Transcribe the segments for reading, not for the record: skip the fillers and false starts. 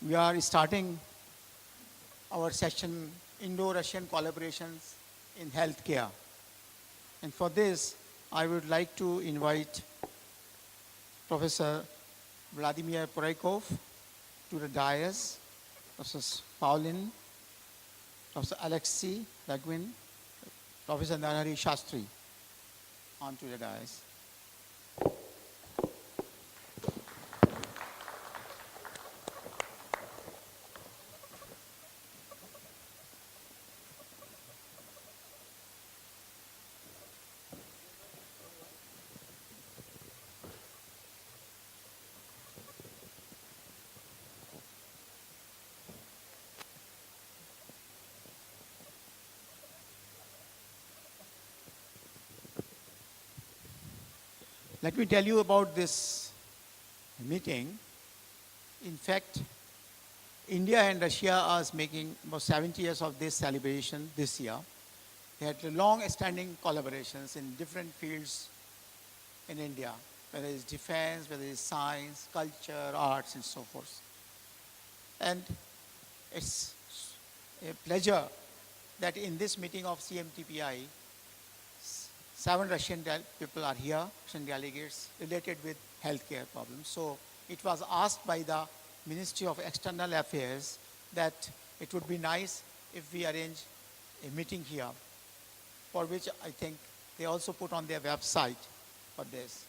We are starting our session, Indo-Russian collaborations in healthcare. And for this, I would like to invite Professor Vladimir Poroikov to the dais, Professor Paulin, Professor Alexei Lagwin, Professor Narahari Shastri onto the dais. Let me tell you about this meeting. In fact, India and Russia are making about 70 years of this celebration this year. They had long-standing collaborations in different fields in India, whether it's defense, whether it's science, culture, arts, and so forth. And it's a pleasure that in this meeting of CMTPI, 7 Russian people are here, Russian delegates, related with healthcare problems. So it was asked by the Ministry of External Affairs that it would be nice if we arrange a meeting here, for which I think they also put on their website for this.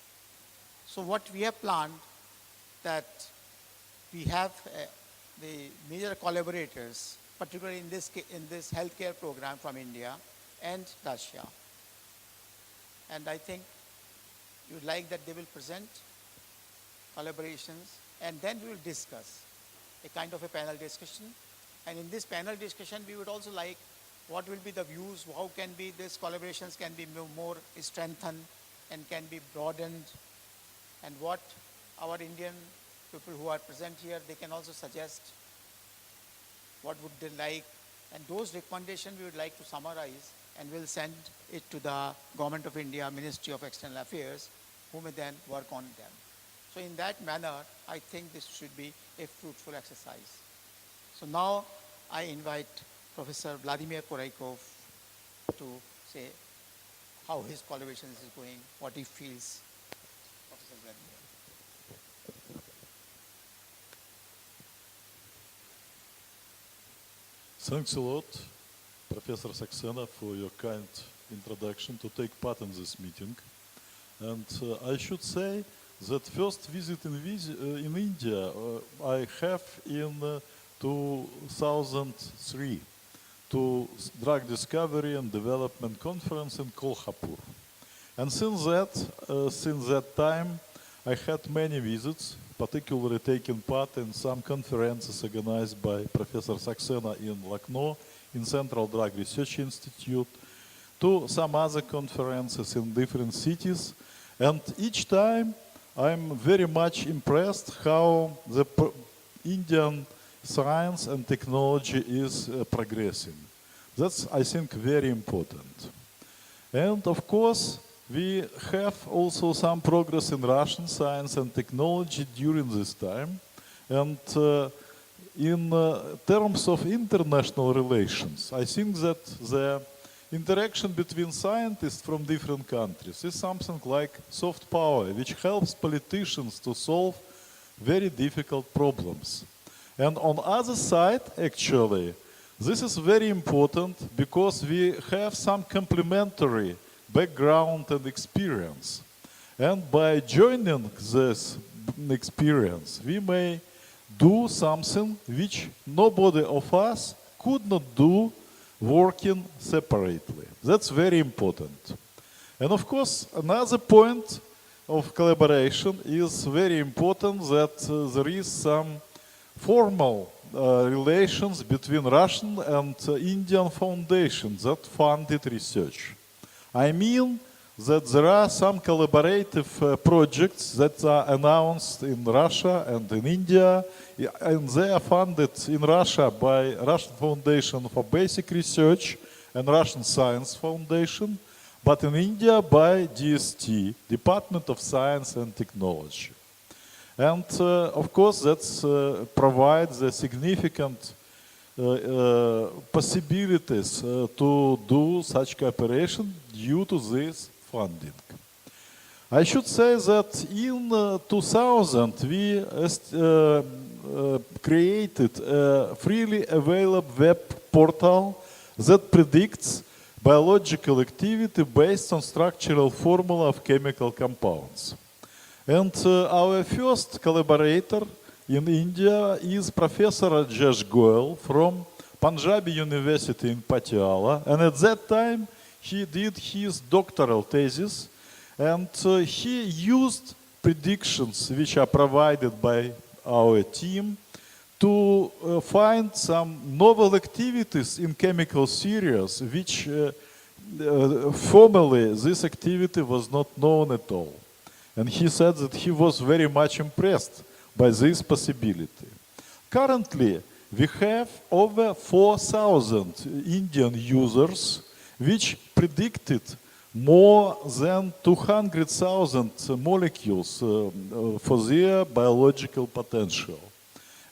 So what we have planned, that we have the major collaborators, particularly in this healthcare program from India and Russia. And I think you would like that they will present collaborations, and then we will discuss a kind of a panel discussion. And in this panel discussion, we would also like what will be the views, how can be these collaborations can be more strengthened and can be broadened, and what our Indian people who are present here, they can also suggest what would they like. And those recommendations we would like to summarize, and we'll send it to the Government of India, Ministry of External Affairs, who may then work on them. So in that manner, I think this should be a fruitful exercise. So now I invite Professor Vladimir Poroikov to say how his collaboration is going, what he feels. Professor Vladimir. Thanks a lot, Professor Saxena, for your kind introduction to take part in this meeting. And I should say that first visit in India I have in 2003 to Drug Discovery and Development Conference in Kolhapur. And since that time, I had many visits, particularly taking part in some conferences organized by Professor Saxena in Lucknow, in Central Drug Research Institute, to some other conferences in different cities. And each time I'm very much impressed how the Indian science and technology is progressing. That's, I think, very important. And of course, we have also some progress in Russian science and technology during this time. And in terms of international relations, I think that the interaction between scientists from different countries is something like soft power, which helps politicians to solve very difficult problems. And on the other side, actually, this is very important because we have some complementary background and experience. And by joining this experience, we may do something which nobody of us could not do working separately. That's very important. And of course, another point of collaboration is very important, that there is some formal relations between Russian and Indian foundations that funded research. I mean that there are some collaborative projects that are announced in Russia and in India, and they are funded in Russia by Russian Foundation for Basic Research and Russian Science Foundation, but in India by DST, Department of Science and Technology. And of course, that provides a significant possibilities to do such cooperation due to this funding. I should say that in 2000 we created a freely available web portal that predicts biological activity based on structural formula of chemical compounds. And our first collaborator in India is Professor Rajesh Goel from Punjabi University in Patiala. And at that time, he did his doctoral thesis, and he used predictions which are provided by our team to find some novel activities in chemical series which formerly this activity was not known at all. And he said that he was very much impressed by this possibility. Currently, we have over 4,000 Indian users which predicted more than 200,000 molecules for their biological potential.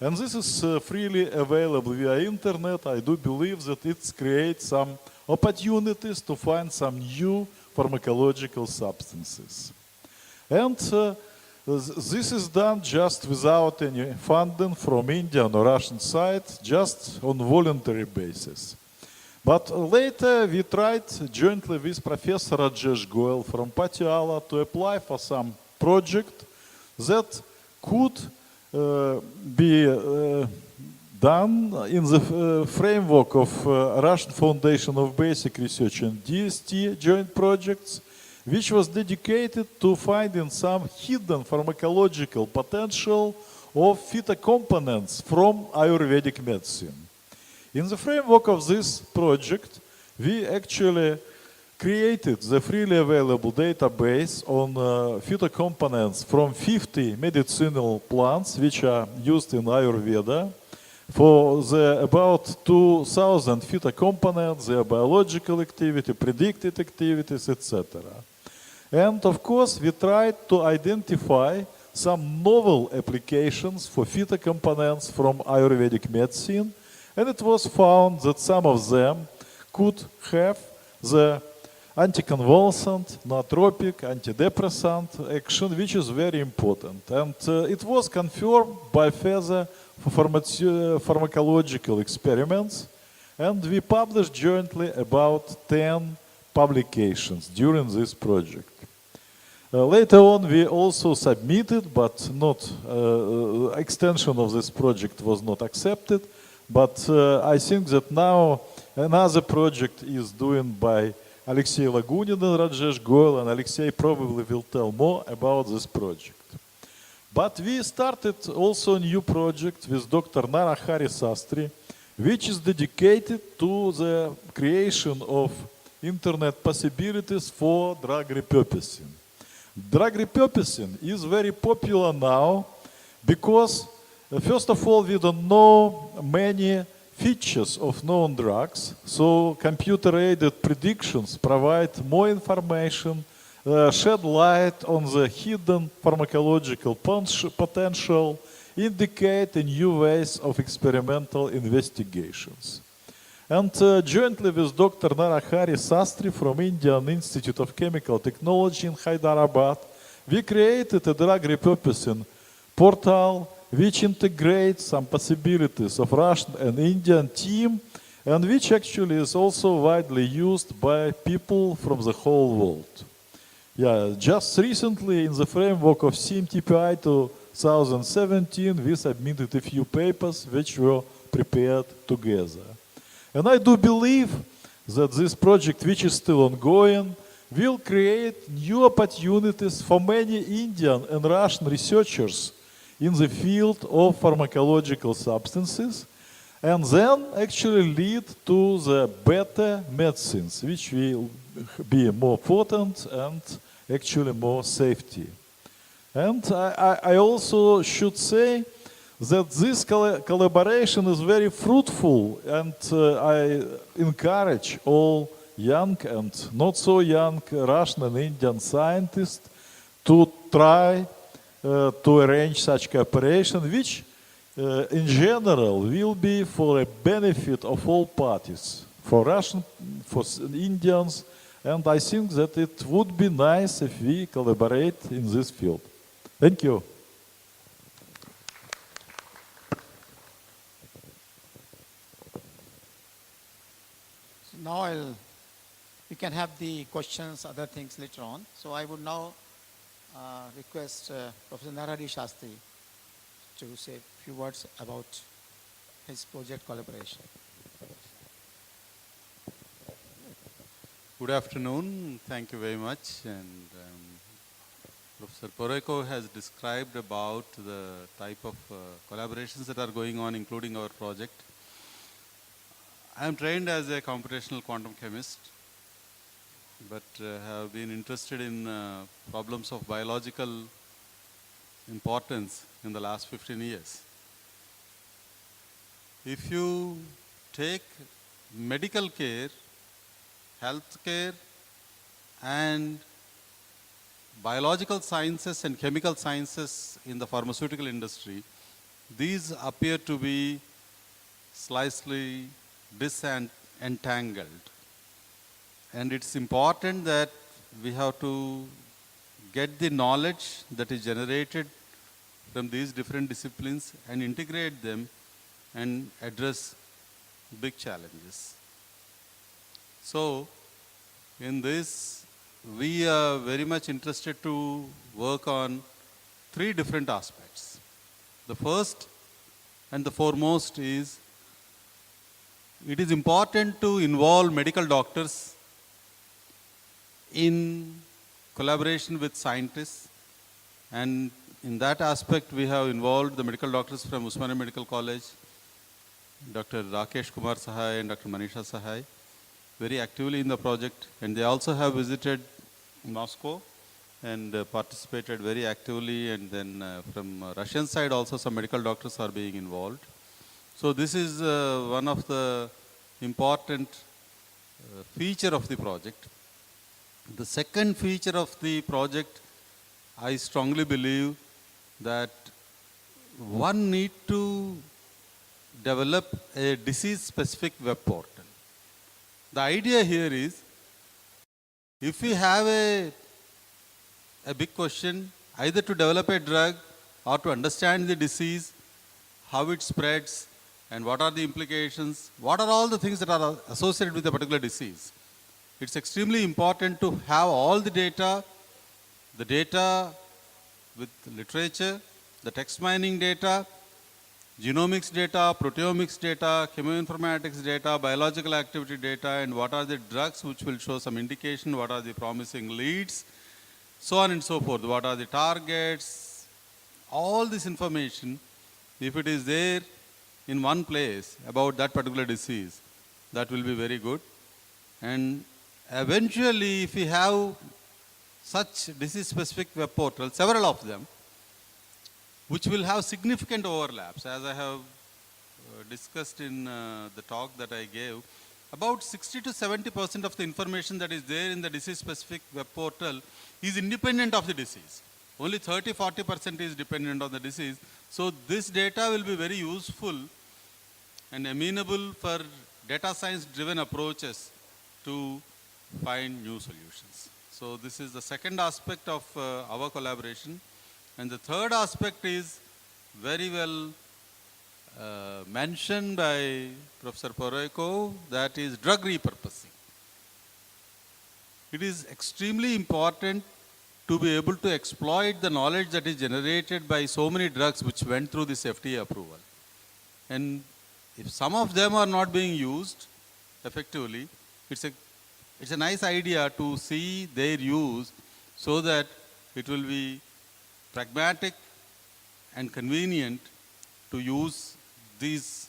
And this is freely available via internet. I do believe that it creates some opportunities to find some new pharmacological substances. And this is done just without any funding from Indian or Russian side, just on voluntary basis. But later we tried jointly with Professor Rajesh Goel from Patiala to apply for some project that could be done in the framework of Russian Foundation of Basic Research and DST joint projects, which was dedicated to finding some hidden pharmacological potential of phytocomponents from Ayurvedic medicine. In the framework of this project, we actually created the freely available database on phytocomponents from 50 medicinal plants which are used in Ayurveda for the about 2,000 phytocomponents, their biological activity, predicted activities, etc. And of course, we tried to identify some novel applications for phytocomponents from Ayurvedic medicine, and it was found that some of them could have the anticonvulsant, nootropic, antidepressant action, which is very important. And it was confirmed by further pharmacological experiments, and we published jointly about 10 publications during this project. Later on, we also submitted, but not extension of this project was not accepted. But I think that now another project is doing by Alexey Lagunin and Rajesh Goel, and Alexey probably will tell more about this project. But we started also a new project with Dr. Narahari Sastry, which is dedicated to the creation of internet possibilities for drug repurposing. Drug repurposing is very popular now because, first of all, we don't know many features of known drugs, so computer-aided predictions provide more information, shed light on the hidden pharmacological potential, indicate new ways of experimental investigations. And jointly with Dr. Narahari Sastry from Indian Institute of Chemical Technology in Hyderabad, we created a drug repurposing portal which integrates some possibilities of Russian and Indian team, and which actually is also widely used by people from the whole world. Yeah, just recently in the framework of CMTPI 2017, we submitted a few papers which were prepared together. And I do believe that this project, which is still ongoing, will create new opportunities for many Indian and Russian researchers in the field of pharmacological substances, and then actually lead to the better medicines, which will be more potent and actually more safety. And I also should say that this collaboration is very fruitful, and I encourage all young and not so young Russian and Indian scientists to try to arrange such cooperation, which in general will be for a benefit of all parties, for Russian, for Indians, and I think that it would be nice if we collaborate in this field. Thank you. So now we can have the questions, other things later on. So I would now request Professor Narahari Shastri to say a few words about his project collaboration. Good afternoon. Thank you very much. And Professor Poroikov has described about the type of collaborations that are going on, including our project. I am trained as a computational quantum chemist, but have been interested in problems of biological importance in the last 15 years. If you take medical care, health care, and biological sciences and chemical sciences in the pharmaceutical industry, these appear to be slightly disentangled. And it's important that we have to get the knowledge that is generated from these different disciplines and integrate them and address big challenges. So, in this, we are very much interested to work on 3 different aspects. The first and the foremost is, it is important to involve medical doctors in collaboration with scientists, and in that aspect we have involved the medical doctors from Usmania Medical College, Dr. Rakesh Kumar Sahai and Dr. Manisha Sahai, very actively in the project, and they also have visited Moscow and participated very actively, and then from Russian side also some medical doctors are being involved. So this is one of the important feature of the project. The second feature of the project, I strongly believe that one need to develop a disease-specific web portal. The idea here is, if we have a big question, either to develop a drug or to understand the disease, how it spreads, and what are the implications, what are all the things that are associated with a particular disease. It's extremely important to have all the data with literature, the text mining data, genomics data, proteomics data, chemoinformatics data, biological activity data, and what are the drugs which will show some indication, what are the promising leads, so on and so forth, what are the targets. All this information, if it is there in one place about that particular disease, that will be very good. And eventually, if we have such disease-specific web portals, several of them, which will have significant overlaps, as I have discussed in the talk that I gave, about 60 to 70% of the information that is there in the disease-specific web portal is independent of the disease. Only 30-40% is dependent on the disease. So this data will be very useful and amenable for data science-driven approaches to find new solutions. So this is the second aspect of our collaboration. And the third aspect is very well mentioned by Professor Poroikov, that is drug repurposing. It is extremely important to be able to exploit the knowledge that is generated by so many drugs which went through this FDA approval. And if some of them are not being used effectively, it's a nice idea to see their use so that it will be pragmatic and convenient to use these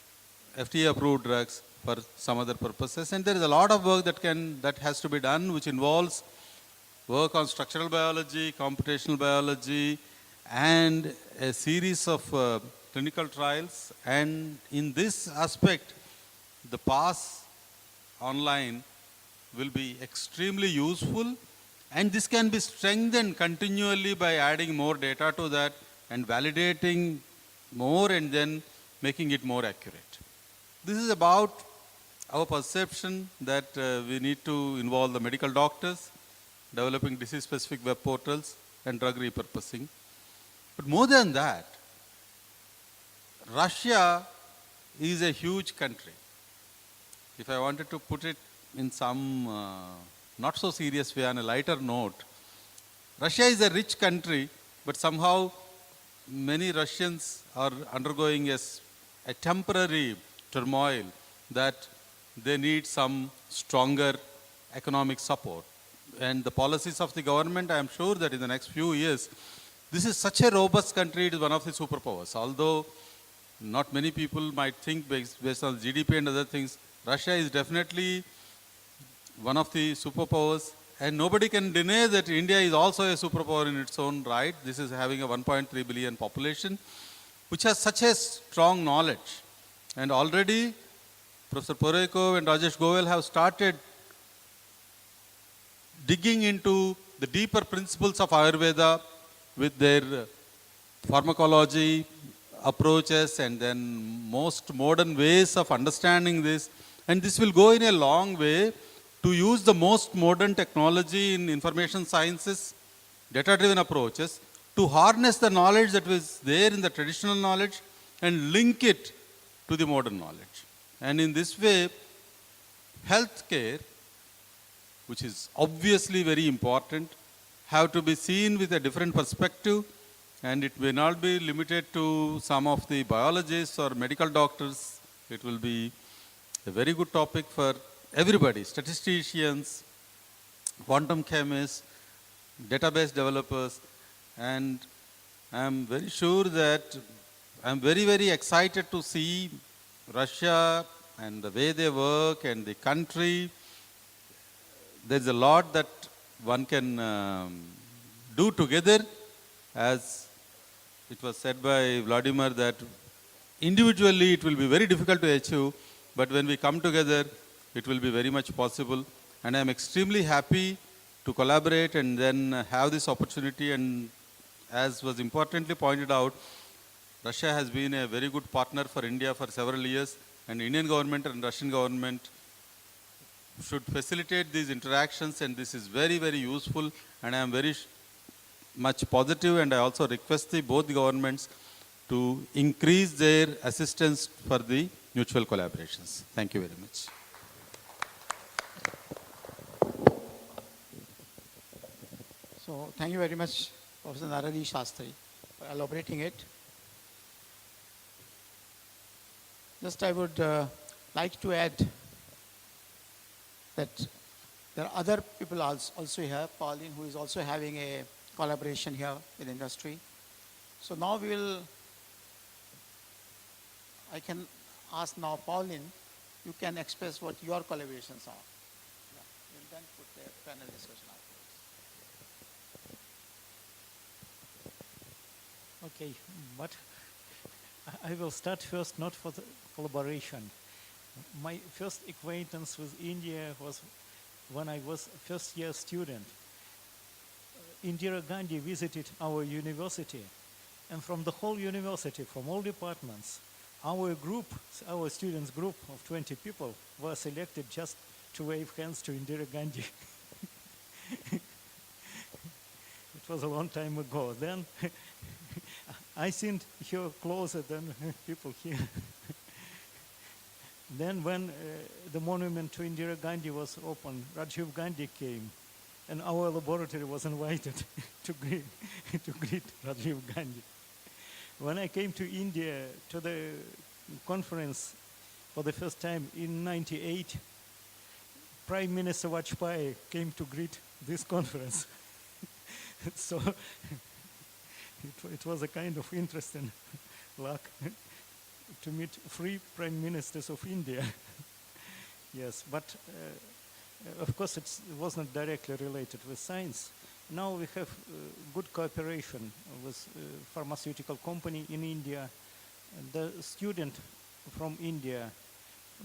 FDA approved drugs for some other purposes. And there is a lot of work that has to be done, which involves work on structural biology, computational biology, and a series of clinical trials. And in this aspect, the pass online will be extremely useful, And this can be strengthened continually by adding more data to that and validating more and then making it more accurate. This is about our perception that we need to involve the medical doctors, developing disease-specific web portals, and drug repurposing. But more than that, Russia is a huge country. If I wanted to put it in some not so serious way, on a lighter note, Russia is a rich country, but somehow many Russians are undergoing a temporary turmoil that they need some stronger economic support. And the policies of the government, I am sure that in the next few years, this is such a robust country, it is one of the superpowers. Although not many people might think based on GDP and other things, Russia is definitely one of the superpowers, and nobody can deny that India is also a superpower in its own right. This is having a 1.3 billion population, which has such a strong knowledge. And already, Professor Poroikov and Rajesh Goel have started digging into the deeper principles of Ayurveda with their pharmacology approaches and then most modern ways of understanding this. And this will go in a long way to use the most modern technology in information sciences, data-driven approaches, to harness the knowledge that was there in the traditional knowledge and link it to the modern knowledge. And in this way, healthcare, which is obviously very important, have to be seen with a different perspective, and it may not be limited to some of the biologists or medical doctors. It will be a very good topic for everybody, statisticians, quantum chemists, database developers, and I'm very sure that I'm very, very excited to see Russia and the way they work and the country. There's a lot that one can do together. As it was said by Vladimir, that individually it will be very difficult to achieve, but when we come together, it will be very much possible. And I am extremely happy to collaborate and then have this opportunity. And as was importantly pointed out, Russia has been a very good partner for India for several years, and Indian government and Russian government should facilitate these interactions, and this is very, very useful, and I am very much positive, and I also request both the governments to increase their assistance for the mutual collaborations. Thank you very much. So thank you very much, Professor Naradi Shastri, for elaborating it. Just I would like to add that there are other people also here, Pauline, who is also having a collaboration here with industry. So now I can ask now Pauline, you can express what your collaborations are. Yeah, we'll then put the panel discussion afterwards. Okay, but I will start first not for the collaboration. My first acquaintance with India was when I was a first-year student. Indira Gandhi visited our university, and from the whole university, from all departments, our students group of 20 people were selected just to wave hands to Indira Gandhi. It was a long time ago. Then I seemed here closer than people here. Then when the monument to Indira Gandhi was opened, Rajiv Gandhi came, and our laboratory was invited to greet Rajiv Gandhi. When I came to India to the conference for the first time in '98, Prime Minister Vajpayee came to greet this conference. So it was a kind of interesting luck to meet 3 prime ministers of India. Yes, but of course it was not directly related with science. Now we have good cooperation with pharmaceutical company in India. The student from India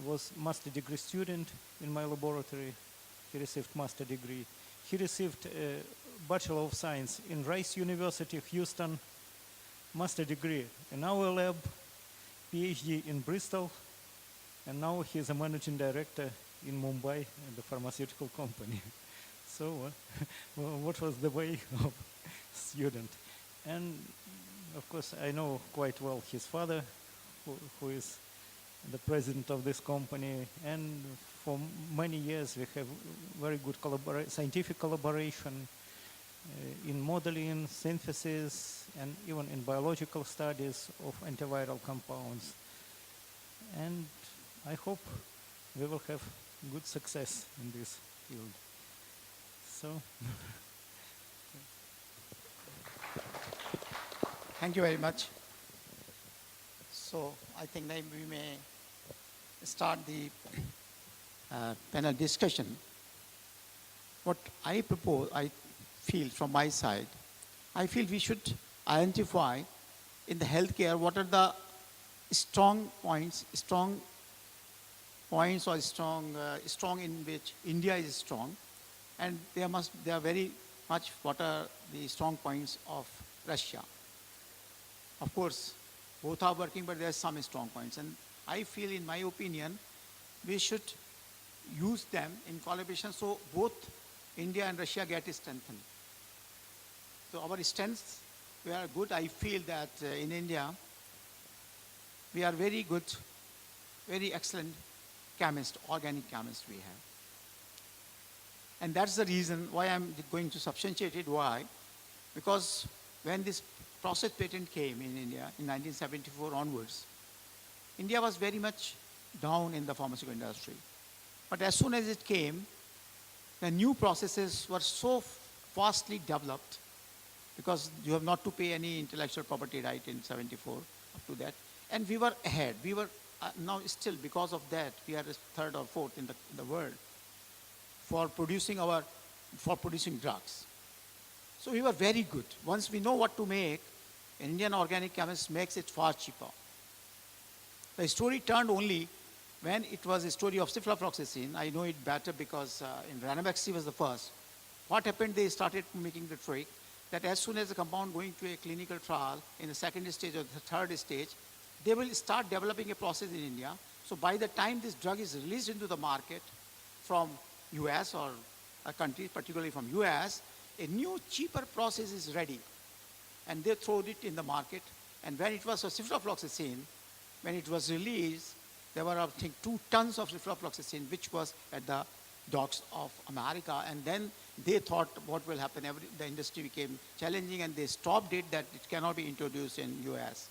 was master degree student in my laboratory. He received master degree. he received a Bachelor of Science in Rice University, Houston, master degree in our lab, PhD in Bristol, and now he's a managing director in Mumbai at the pharmaceutical company. So what was the way of student? And of course, I know quite well his father, who is the president of this company, and for many years we have very good scientific collaboration in modeling, synthesis, and even in biological studies of antiviral compounds. And I hope we will have good success in this field. So, Thank you very much. So I think maybe we may start the panel discussion. What I propose, I feel from my side, I feel we should identify in the healthcare what are the strong points or strong in which India is strong, and they are very much what are the strong points of Russia. Of course, both are working, but there are some strong points, and I feel, in my opinion, we should use them in collaboration so both India and Russia get strengthened. So our strengths, we are good. I feel that in India, we are very good, very excellent chemists, organic chemists we have. And that's the reason why I'm going to substantiate it. Why? Because when this process patent came in India in 1974 onwards, India was very much down in the pharmaceutical industry. But as soon as it came, the new processes were so vastly developed, because you have not to pay any intellectual property right in 74 up to that. And we were ahead. We were now still, because of that, we are third or fourth in the world for producing drugs. So we were very good. Once we know what to make, Indian organic chemist makes it far cheaper. The story turned only when it was a story of ciprofloxacin. I know it better because in Ranbaxy was the first. What happened, they started making the trick that as soon as the compound going to a clinical trial in the second stage or the third stage, they will start developing a process in India. So by the time this drug is released into the market from US or countries, particularly from US, a new cheaper process is ready. And they throw it in the market. And when it was a ciprofloxacin, when it was released, there were, I think, 2 tons of ciprofloxacin, which was at the docks of America. And then they thought what will happen. The industry became challenging, and they stopped it, that it cannot be introduced in US.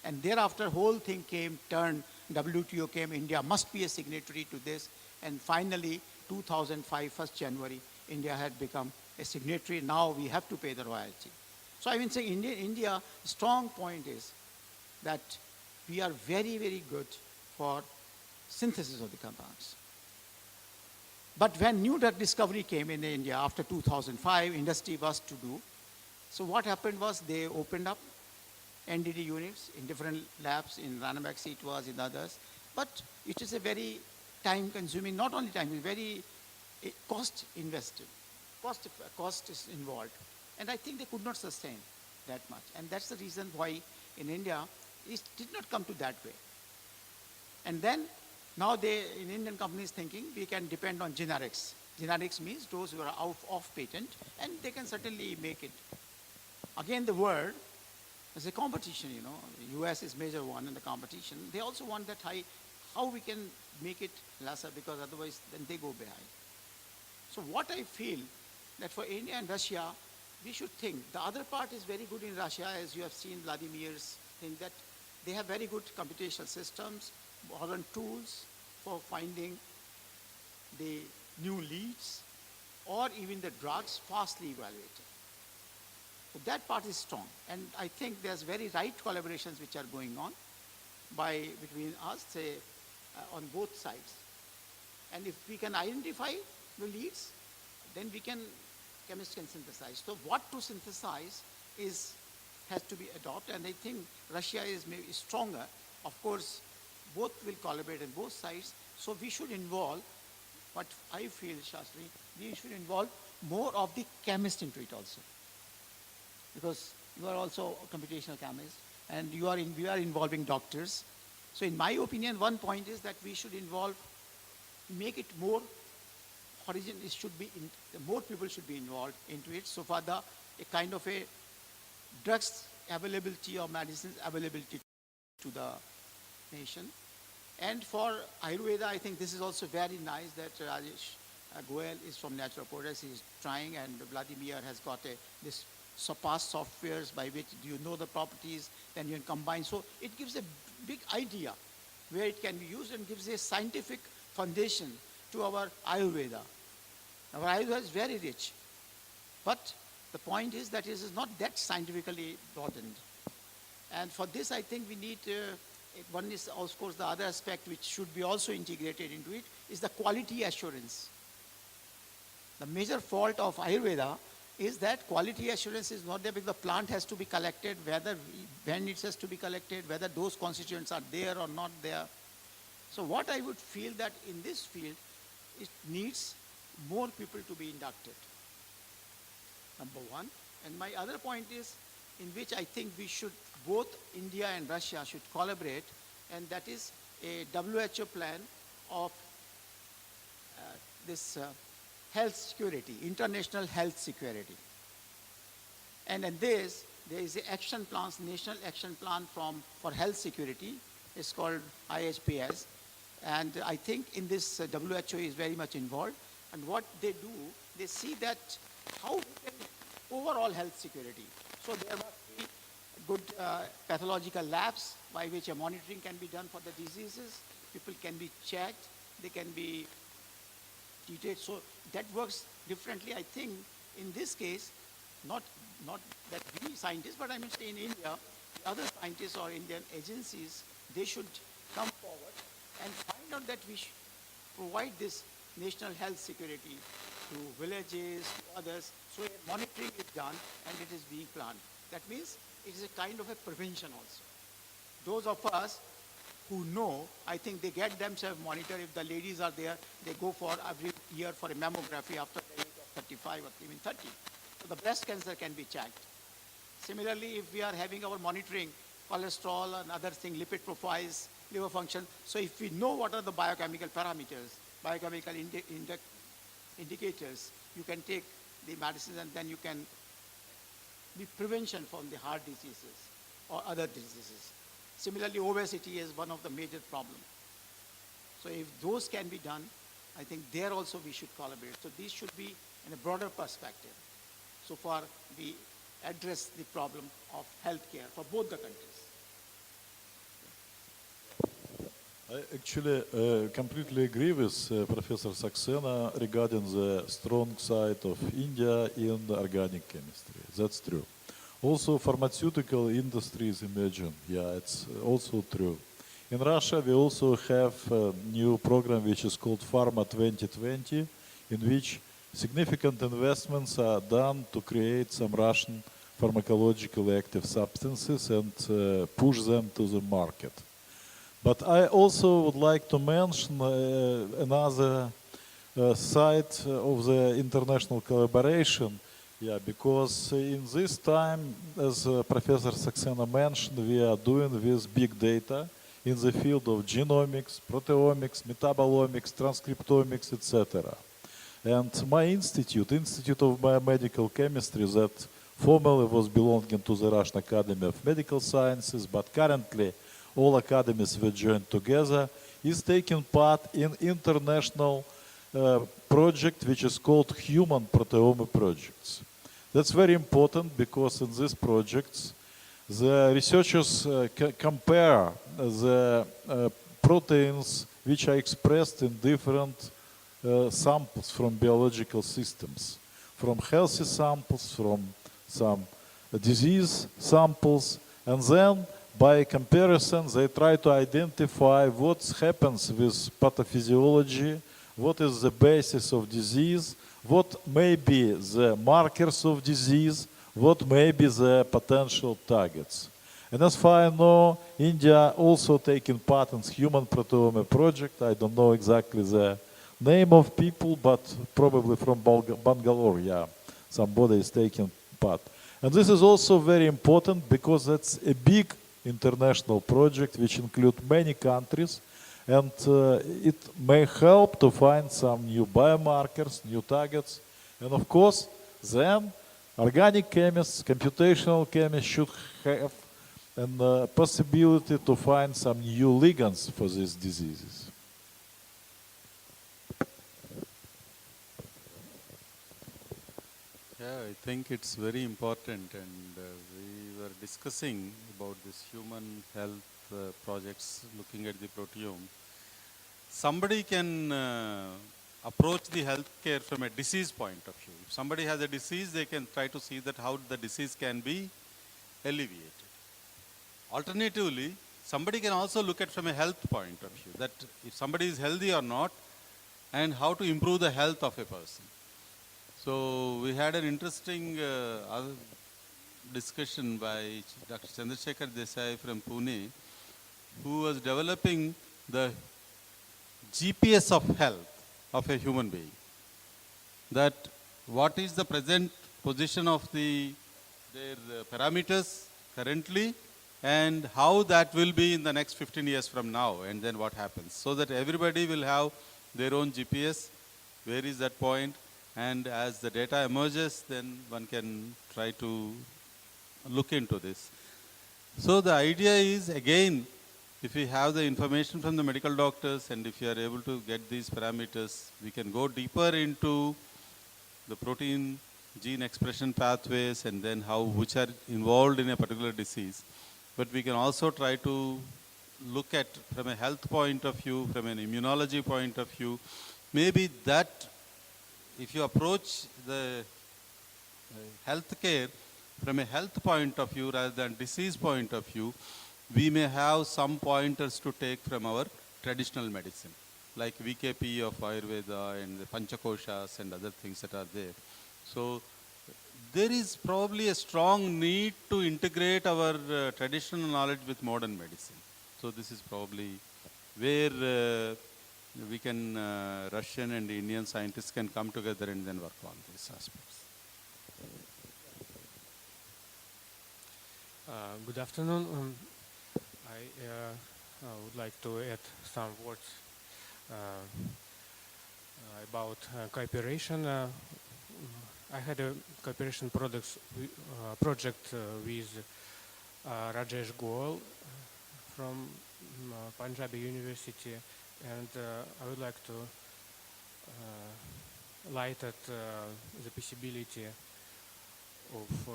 And thereafter, whole thing turned, WTO came, India must be a signatory to this. And finally, 2005, 1st January, India had become a signatory. Now we have to pay the royalty. So I mean, saying India, strong point is that we are very, very good for synthesis of the compounds. But when new drug discovery came in India after 2005, industry was to do. So what happened was they opened up NDD units in different labs. In Ranbaxy it was, in others. But it is a very time consuming, not only time, it's very cost invested. Cost is involved. And I think they could not sustain that much. And that's the reason why in India, it did not come to that way. And then now in Indian companies thinking we can depend on generics. Generics means those who are off patent, and they can certainly make it. Again, the world is a competition, you know. US is major one in the competition. They also want that how we can make it lesser, because otherwise then they go behind. So what I feel that for India and Russia, we should think. The other part is very good in Russia, as you have seen Vladimir's thing, that they have very good computational systems, modern tools for finding the new leads or even the drugs fastly evaluated. So that part is strong. And I think there's very right collaborations which are going on between us, say, on both sides. And if we can identify the leads, then chemists can synthesize. So what to synthesize has to be adopted, and I think Russia is maybe stronger. Of course, both will collaborate on both sides. So we should involve, what I feel, Shastri, we should involve more of the chemist into it also. Because you are also a computational chemist and we are involving doctors. So in my opinion, one point is that we should make it more horizon, it should be, more people should be involved into it. So for a kind of a drugs availability or medicines availability to the nation. And for Ayurveda, I think this is also very nice that Rajesh Goel is from Natural Products. He's trying, and Vladimir has got this past softwares by which you know the properties, then you can combine. So it gives a big idea where it can be used and gives a scientific foundation to our Ayurveda. Our Ayurveda is very rich, but the point is that it is not that scientifically broadened. And for this, I think we need, one is of course the other aspect which should be also integrated into it is the quality assurance. The major fault of Ayurveda is that quality assurance is not there because the plant has to be collected, when it has to be collected, whether those constituents are there or not there. So what I would feel that in this field, it needs more people to be inducted, number one. And my other point is, in which I think we should, both India and Russia should collaborate, and that is a WHO plan of this health security, international health security. And in this, there is an action plan, national action plan for health security. It's called IHPS. And I think in this WHO is very much involved. And what they do, they see that how we can overall health security. So there must be good pathological labs by which a monitoring can be done for the diseases. People can be checked. They can be treated. So that works differently. I think in this case, not that we scientists, but I mean in India, the other scientists or Indian agencies, they should come forward and find out that we should provide this national health security to villages, to others. So monitoring is done and it is being planned. That means it is a kind of a prevention also. Those of us who know, I think they get themselves monitored. If the ladies are there, they go for every year for a mammography after the age of 35 or even 30. So the breast cancer can be checked. Similarly, if we are having our monitoring, cholesterol and other things, lipid profiles, liver function. So if we know what are the biochemical parameters, biochemical indicators, you can take the medicines and then you can be prevention from the heart diseases or other diseases. Similarly, obesity is one of the major problems. So if those can be done, I think there also we should collaborate. So these should be in a broader perspective. So far, we address the problem of healthcare for both the countries. I actually completely agree with Professor Saxena regarding the strong side of India in organic chemistry. That's true. Also, pharmaceutical industry is emerging. Yeah, it's also true. In Russia, we also have a new program which is called Pharma 2020, in which significant investments are done to create some Russian pharmacologically active substances and push them to the market. But I also would like to mention another side of the international collaboration. Yeah, because in this time, as Professor Saxena mentioned, we are doing with big data in the field of genomics, proteomics, metabolomics, transcriptomics, etc. And my institute, Institute of Biomedical Chemistry, that formerly was belonging to the Russian Academy of Medical Sciences, but currently all academies were joined together, is taking part in international project which is called Human Proteome Projects. That's very important because in these projects, the researchers compare the proteins which are expressed in different samples from biological systems, from healthy samples, from some disease samples, and then by comparison, they try to identify what happens with pathophysiology, what is the basis of disease, what may be the markers of disease, what may be the potential targets. And as far as I know, India also taking part in Human Proteome Project. I don't know exactly the name of people, but probably from Bangalore, yeah, somebody is taking part. And this is also very important because that's a big international project which includes many countries, and it may help to find some new biomarkers, new targets, and of course, then organic chemists, computational chemists should have a possibility to find some new ligands for these diseases. Yeah, I think it's very important, and we were discussing about this human health projects looking at the proteome. Somebody can approach the healthcare from a disease point of view. If somebody has a disease, they can try to see that how the disease can be alleviated. Alternatively, somebody can also look at from a health point of view, that if somebody is healthy or not, and how to improve the health of a person. So we had an interesting discussion by Dr. Chandrasekhar Desai from Pune, who was developing the GPS of health of a human being. That what is the present position of their parameters currently, and how that will be in the next 15 years from now, and then what happens. So that everybody will have their own GPS, where is that point, and as the data emerges, then one can try to look into this. So the idea is, again, if we have the information from the medical doctors and if you are able to get these parameters, we can go deeper into the protein gene expression pathways and then which are involved in a particular disease. But we can also try to look at from a health point of view, from an immunology point of view. Maybe that if you approach the healthcare from a health point of view rather than disease point of view, we may have some pointers to take from our traditional medicine, like VKP of Ayurveda and the Panchakoshas and other things that are there. So there is probably a strong need to integrate our traditional knowledge with modern medicine. So this is probably where we can, Russian and Indian scientists can come together and then work on these aspects. Good afternoon. I would like to add some words about cooperation. I had a cooperation project with Rajesh Goel from Punjabi University, and I would like to light at the possibility of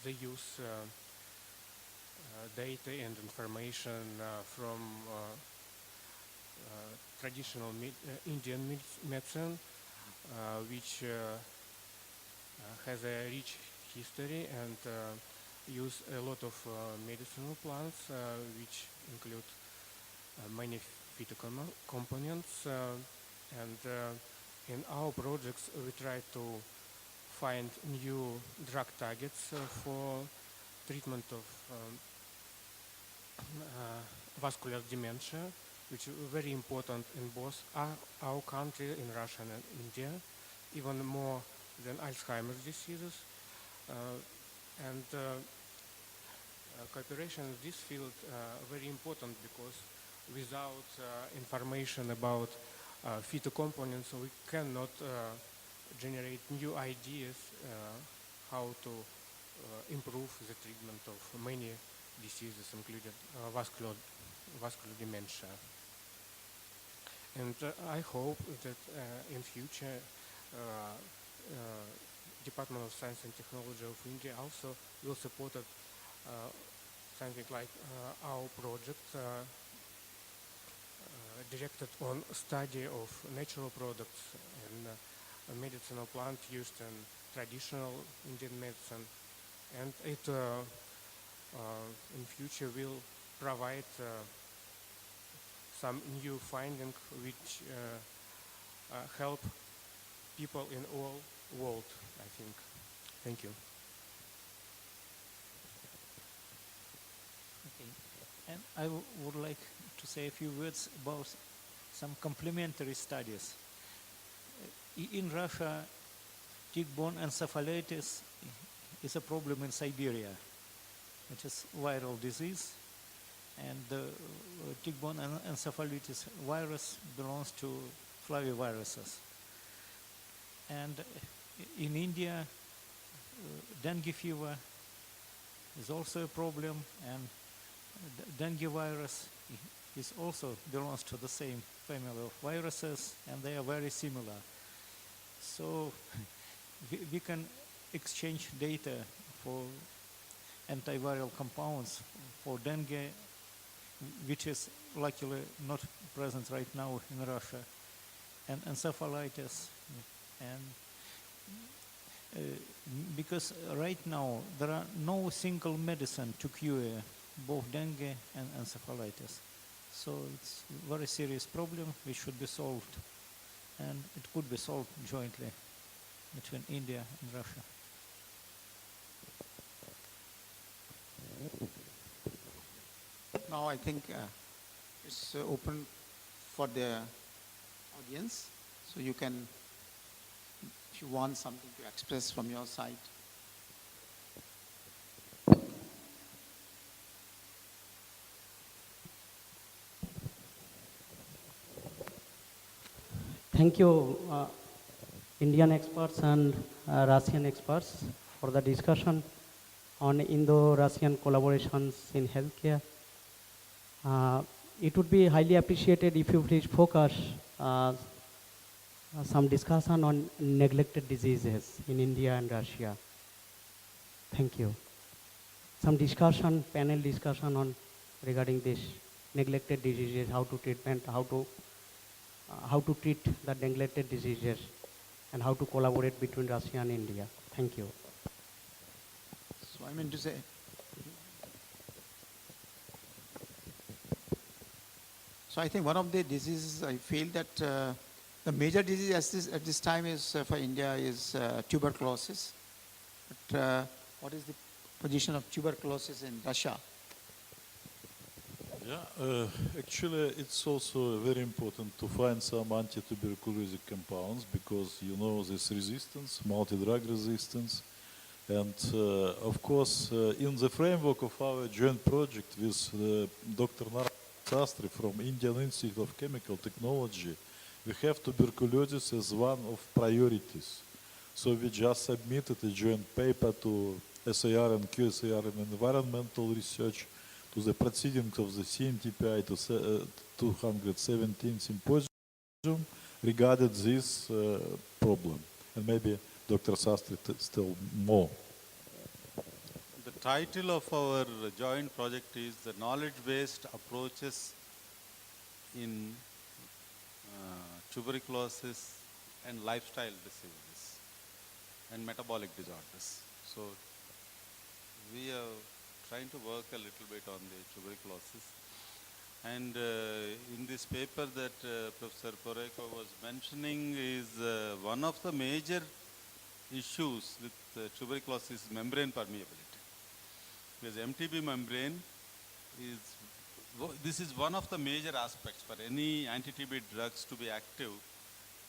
the use data and information from traditional Indian medicine, which has a rich history and use a lot of medicinal plants, which include many phytocomponents. And in our projects, we try to find new drug targets for treatment of vascular dementia, which is very important in both our country, in Russia and India, even more than Alzheimer's diseases. And cooperation in this field very important, because without information about phytocomponents, we cannot generate new ideas how to improve the treatment of many diseases, including vascular dementia. And I hope that in future Department of Science and Technology of India also will support something like our project directed on study of natural products and a medicinal plant used in traditional Indian medicine, and it in future will provide some new finding which help people in all world, I think. Thank you. Okay. And I would like to say a few words about some complementary studies. In Russia, tick-borne encephalitis is a problem in Siberia, which is viral disease, and the tick-borne encephalitis virus belongs to flaviviruses. And in India, dengue fever is also a problem, and dengue virus is also belongs to the same family of viruses, and they are very similar. So we can exchange data for antiviral compounds for dengue, which is luckily not present right now in Russia, and encephalitis. And because right now there are no single medicine to cure both dengue and encephalitis. So it's a very serious problem which should be solved, and it could be solved jointly between India and Russia. Now I think it's open for the audience, so you can, if you want something to express from your side. Thank you, Indian experts and Russian experts for the discussion on Indo-Russian collaborations in healthcare. It would be highly appreciated if you please focus some discussion on neglected diseases in India and Russia. Thank you. Some discussion, panel discussion on regarding this neglected diseases, how to treat the neglected diseases, and how to collaborate between Russia and India. Thank you. So I mean to say, so I think one of the diseases I feel that the major disease at this time is for India is tuberculosis. But what is the position of tuberculosis in Russia? Yeah, actually it's also very important to find some anti-tuberculosis compounds because you know this resistance, multi-drug resistance, and of course in the framework of our joint project with Dr. Sastry from Indian Institute of Chemical Technology, we have tuberculosis as one of priorities. So we just submitted a joint paper to SAR and QSAR in environmental research, to the proceedings of the CNTPI to 217 symposium regarding this problem. And maybe Dr. Sastry still more. The title of our joint project is the knowledge-based approaches in tuberculosis and lifestyle diseases and metabolic disorders. So we are trying to work a little bit on the tuberculosis. And in this paper that Professor Poroikov was mentioning is one of the major issues with tuberculosis is membrane permeability. Because MTB membrane this is one of the major aspects for any anti-TB drugs to be active.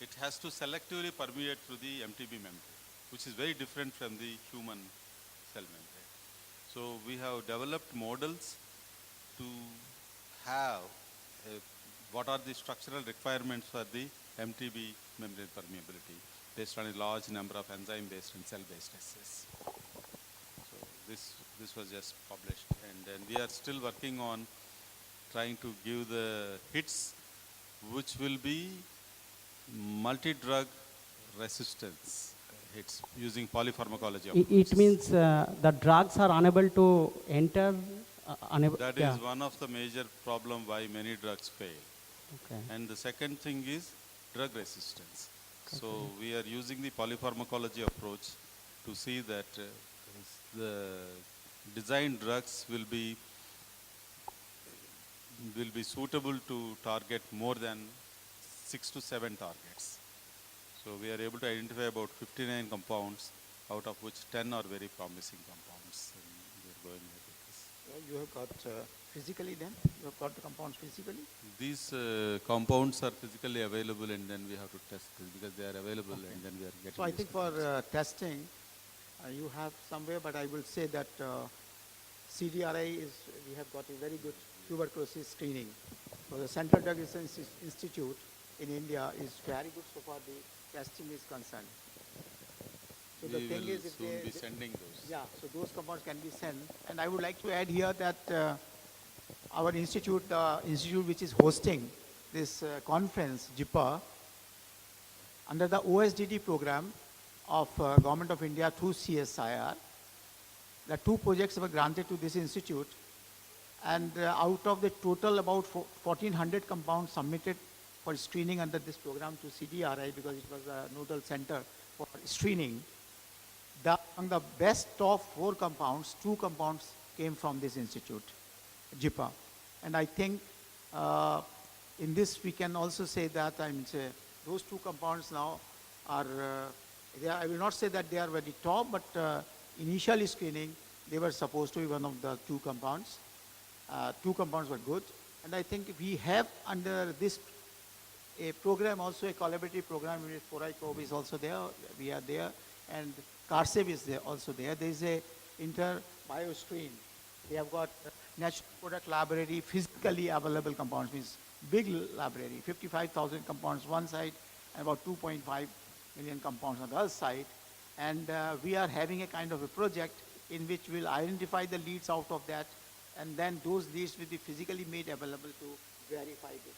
It has to selectively permeate through the MTB membrane, which is very different from the human cell membrane. So we have developed models to have what are the structural requirements for the MTB membrane permeability based on a large number of enzyme-based and cell-based assays. So this was just published, and then we are still working on trying to give the hits which will be multi-drug resistance hits using polypharmacology approaches. It means the drugs are unable to enter. That is one of the major problem why many drugs fail. Okay. And the second thing is drug resistance. Okay. So we are using the polypharmacology approach to see that the designed drugs will be suitable to target more than 6 to 7 targets. So we are able to identify about 59 compounds, out of which 10 are very promising compounds. And we are going ahead with this. You have got physically then? You have got the compounds physically? These compounds are physically available and then we have to test this because they are available and then we are getting So I these think for compounds. testing, you have somewhere, but I will say that CDRI is, we have got a very good tuberculosis screening. So the Central Drug Research Institute in India is very good so far the testing is concerned. So the We thing will is, if soon they, be sending those. yeah, so those compounds can be sent. And I would like to add here that our institute, the institute which is hosting this conference, JIPA, under the OSDD program of Government of India through CSIR, the 2 projects were granted to this institute, and out of the total about 1,400 compounds submitted for screening under this program to CDRI, because it was a nodal center for screening, among the best of 4 compounds, 2 compounds came from this institute, JIPA. And I think in this we can also say that, I mean, say, those 2 compounds now are, I will not say that they are very top, but initially screening, they were supposed to be one of the 2 compounds. 2 compounds were good. And I think we have under this a program, also a collaborative program with Poroikov is also there, we are there, and CARSEV is there also there. There is a inter-biostream. They have got National Product Library, physically available compounds, means big library, 55,000 compounds one side, and about 2.5 million compounds on the other side. And we are having a kind of a project in which we'll identify the leads out of that, and then those leads will be physically made available to verify this.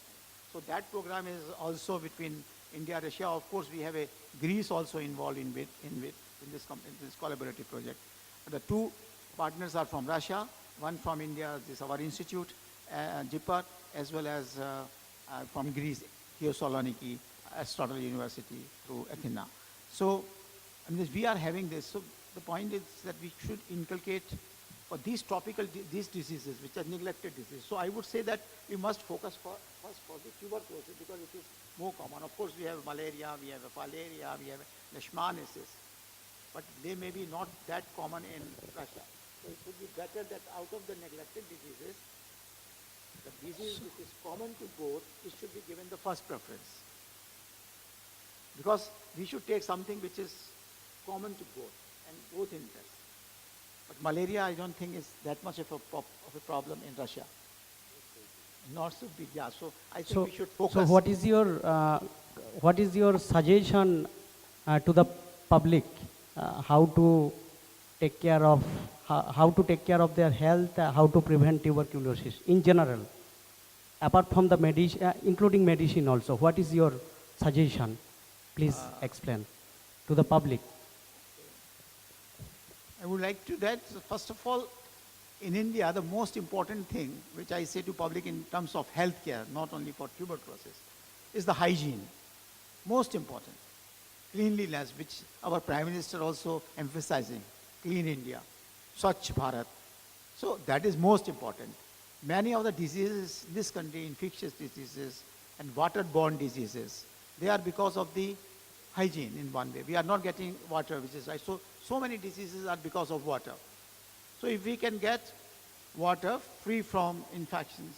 So that program is also between India and Russia. Of course, we have a Greece also involved in this collaborative project. The 2 partners are from Russia, one from India, this our institute, JIPA, as well as from Greece, Thessaloniki, Aristotle University through Athena. So I mean, we are having this. So the point is that we should inculcate for these topical, these diseases, which are neglected diseases. So I would say that we must focus first for the tuberculosis because it is more common. Of course, we have malaria, we have malaria, we have leishmaniasis, but they may be not that common in Russia. So it would be better that out of the neglected diseases, the disease which is common to both, it should be given the first preference. Because we should take something which is common to both and both interests. But malaria, I don't think is that much of a problem in Russia. Not so big, yeah. So I think we should focus. So what is your suggestion to the public? How to take care of their health? How to prevent tuberculosis in general? Apart from the medicine, including medicine also. What is your suggestion? Please explain to the public. I would like to that, first of all, in India, the most important thing, which I say to public in terms of healthcare, not only for tuberculosis, is the hygiene. Most important. Cleanliness, which our Prime Minister also emphasizing. Clean India. Swachh Bharat. So that is most important. Many of the diseases in this country, infectious diseases and waterborne diseases, they are because of the hygiene in one way. We are not getting water, which is right. So many diseases are because of water. So if we can get water free from infections,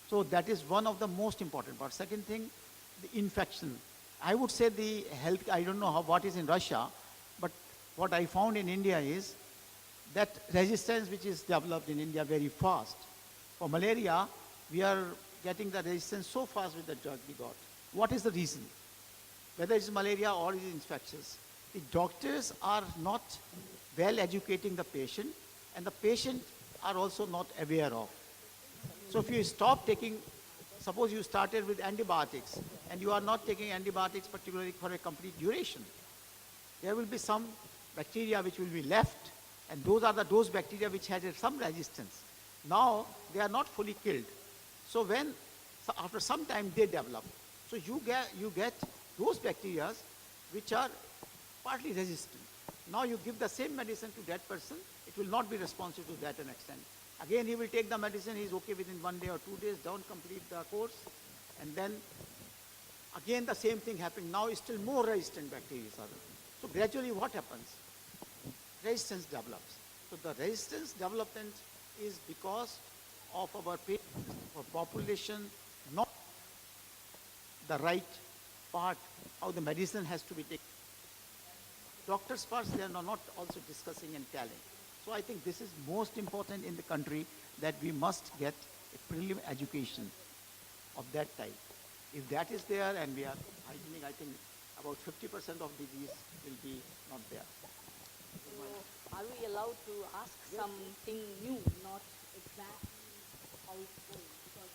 so that is one of the most important parts. Second thing, the infection. I would say the health, I don't know what is in Russia, but what I found in India is that resistance which is developed in India very fast. For malaria, we are getting the resistance so fast with the drug we got. What is the reason? Whether it's malaria or it's infectious. The doctors are not well educating the patient, and the patient are also not aware of. So if you stop taking, suppose you started with antibiotics, and you are not taking antibiotics particularly for a complete duration, there will be some bacteria which will be left, and those are those bacteria which had some resistance. Now they are not fully killed. So after some time they develop. So you get those bacteria which are partly resistant. Now you give the same medicine to that person, it will not be responsive to that an extent. Again, he will take the medicine, he is okay within 1 day or 2 days, don't complete the course, and then again the same thing happening. Now still more resistant bacteria are there. So gradually what happens? Resistance develops. So the resistance development is because of our population not the right part, how the medicine has to be taken. Doctors' parts, they are not also discussing and telling. So I think this is most important in the country, that we must get a prelim education of that type. If that is there and we are hygienic, I think about 50% of disease will be not there. So are we allowed to ask something new, not exactly how it's going? Because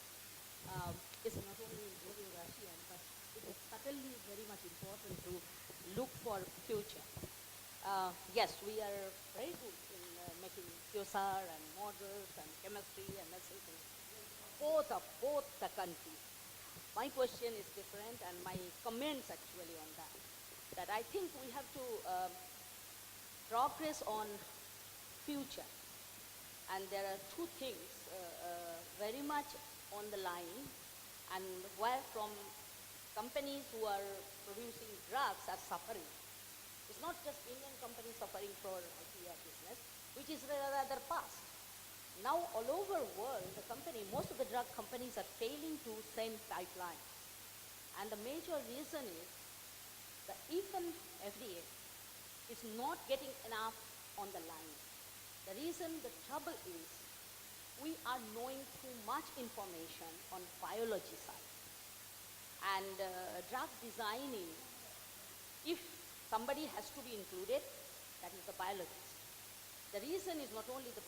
it's not only Indo-Russian, but it is certainly very much important to look for future. Yes, we are very good in making QSR and models and chemistry and everything. Both the countries. My question is different, and my comments actually on that. That I think we have to progress on future. And there are two things very much on the line, and where from companies who are producing drugs are suffering. It's not just Indian companies suffering for IPR business, which is rather past. Now all over world, most of the drug companies are failing to send pipelines. And the major reason is that even FDA is not getting enough on the line. The reason, the trouble is, we are knowing too much information on biology side. And drug designing, if somebody has to be included, that is the biologist. The reason is not only the